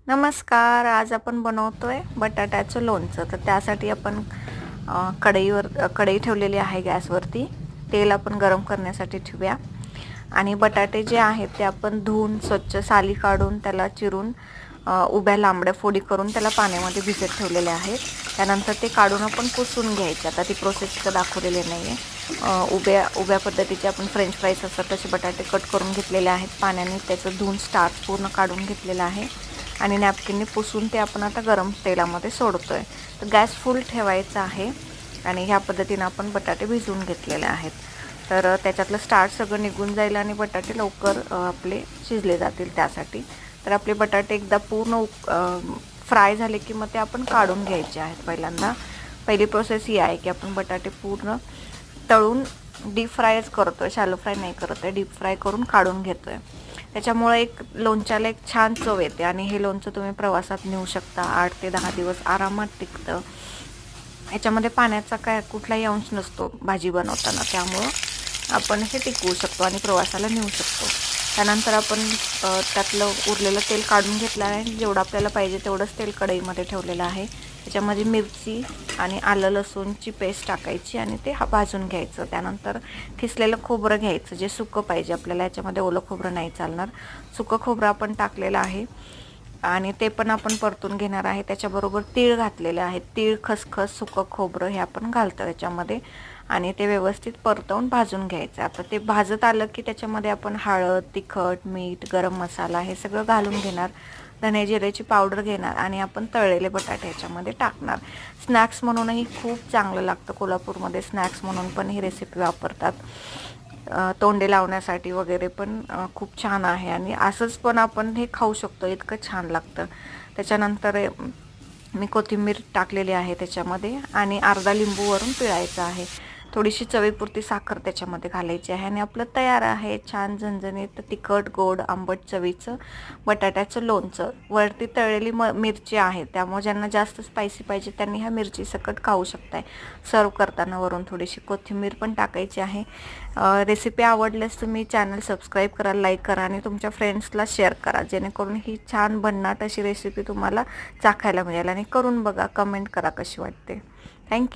नमस्कार. आज आपण बनवतोय बटाट्याचं लोणचं. तर त्यासाठी आपण कढई ठेवलेली आहे गॅसवरती. तेल आपण गरम करण्यासाठी ठेवूया आणि बटाटे जे आहेत ते आपण धुवून स्वच्छ साली काढून त्याला चिरून उभ्या लांबड्या फोडी करून त्याला पाण्यामध्ये भिजत ठेवलेले आहेत. त्यानंतर ते काढून आपण पुसून घ्यायचे. आता ती प्रोसेस तर दाखवलेली नाही आहे. उभ्या पद्धतीचे आपण फ्रेंच फ्राईज असतात तसे बटाटे कट करून घेतलेले आहेत. पाण्याने त्याचं धुवून स्टार्च पूर्ण काढून घेतलेलं आहे आणि नॅपकिनने पुसून ते आपण आता गरम तेलामध्ये सोडतोय. तर गॅस फुल ठेवायचा आहे आणि ह्या पद्धतीने आपण बटाटे भिजवून घेतलेले आहेत. तर त्याच्यातलं स्टार्च सगळं निघून जाईल आणि बटाटे लवकर आपले शिजले जातील त्यासाठी. तर आपले बटाटे एकदा पूर्ण फ्राय झाले की मग ते आपण काढून घ्यायचे आहेत. पहिली प्रोसेस ही आहे की आपण बटाटे पूर्ण तळून डीप फ्रायच करतोय, शॅलो फ्राय नाही करत आहे, डीप फ्राय करून काढून घेतोय. त्याच्यामुळे एक लोणच्याला एक छान चव येते आणि हे लोणचं तुम्ही प्रवासात नेऊ शकता. 8 ते 10 दिवस आरामात टिकतं. याच्यामध्ये पाण्याचा काय कुठलाही अंश नसतो भाजी बनवताना, त्यामुळं आपण हे टिकवू शकतो आणि प्रवासाला नेऊ शकतो. त्यानंतर आपण त्यातलं उरलेलं तेल काढून घेतलं आहे. जेवढं आपल्याला पाहिजे तेवढंच तेल कढईमध्ये ठेवलेलं आहे. त्याच्यामध्ये मिरची आणि आलं लसूणची पेस्ट टाकायची आणि ते भाजून घ्यायचं. त्यानंतर खिसलेलं खोबरं घ्यायचं, जे सुकं पाहिजे आपल्याला. याच्यामध्ये ओलं खोबरं नाही चालणार. सुकं खोबरं आपण टाकलेलं आहे आणि ते पण आपण परतून घेणार आहे. त्याच्याबरोबर तीळ घातलेले आहेत. तीळ, खसखस, सुकं खोबरं हे आपण घालतो त्याच्यामध्ये आणि ते व्यवस्थित परतवून भाजून घ्यायचं. आता ते भाजत आलं की त्याच्यामध्ये आपण हळद, तिखट, मीठ, गरम मसाला हे सगळं घालून घेणार. धने जिऱ्याची पावडर घेणार आणि आपण तळलेले बटाटे ह्याच्यामध्ये टाकणार. स्नॅक्स म्हणूनही खूप चांगलं लागतं. कोल्हापूरमध्ये स्नॅक्स म्हणून पण ही रेसिपी वापरतात. तोंडे लावण्यासाठी वगैरे पण खूप छान आहे आणि असंच पण आपण हे खाऊ शकतो, इतकं छान लागतं. त्याच्यानंतर मी कोथिंबीर टाकलेली आहे त्याच्यामध्ये आणि अर्धा लिंबू वरून पिळायचा आहे. थोडीशी चवीपुरती साखर त्याच्यामध्ये घालायची आहे आणि आपलं तयार आहे छान झणझणीत तिखट, गोड, आंबट चवीचं बटाट्याचं लोणचं. वरती तळलेली मिरची आहे, त्यामुळे ज्यांना जास्त स्पायसी पाहिजे त्यांनी ह्या मिरची सकट खाऊ शकताय. सर्व करताना वरून थोडीशी कोथिंबीर पण टाकायची आहे. रेसिपी आवडल्यास तुम्ही चॅनल सबस्क्राईब करा, लाईक करा आणि तुमच्या फ्रेंड्सला शेअर करा, जेणेकरून ही छान भन्नाट अशी रेसिपी तुम्हाला चाखायला मिळेल. आणि करून बघा, कमेंट करा कशी वाटते. थँक्यू.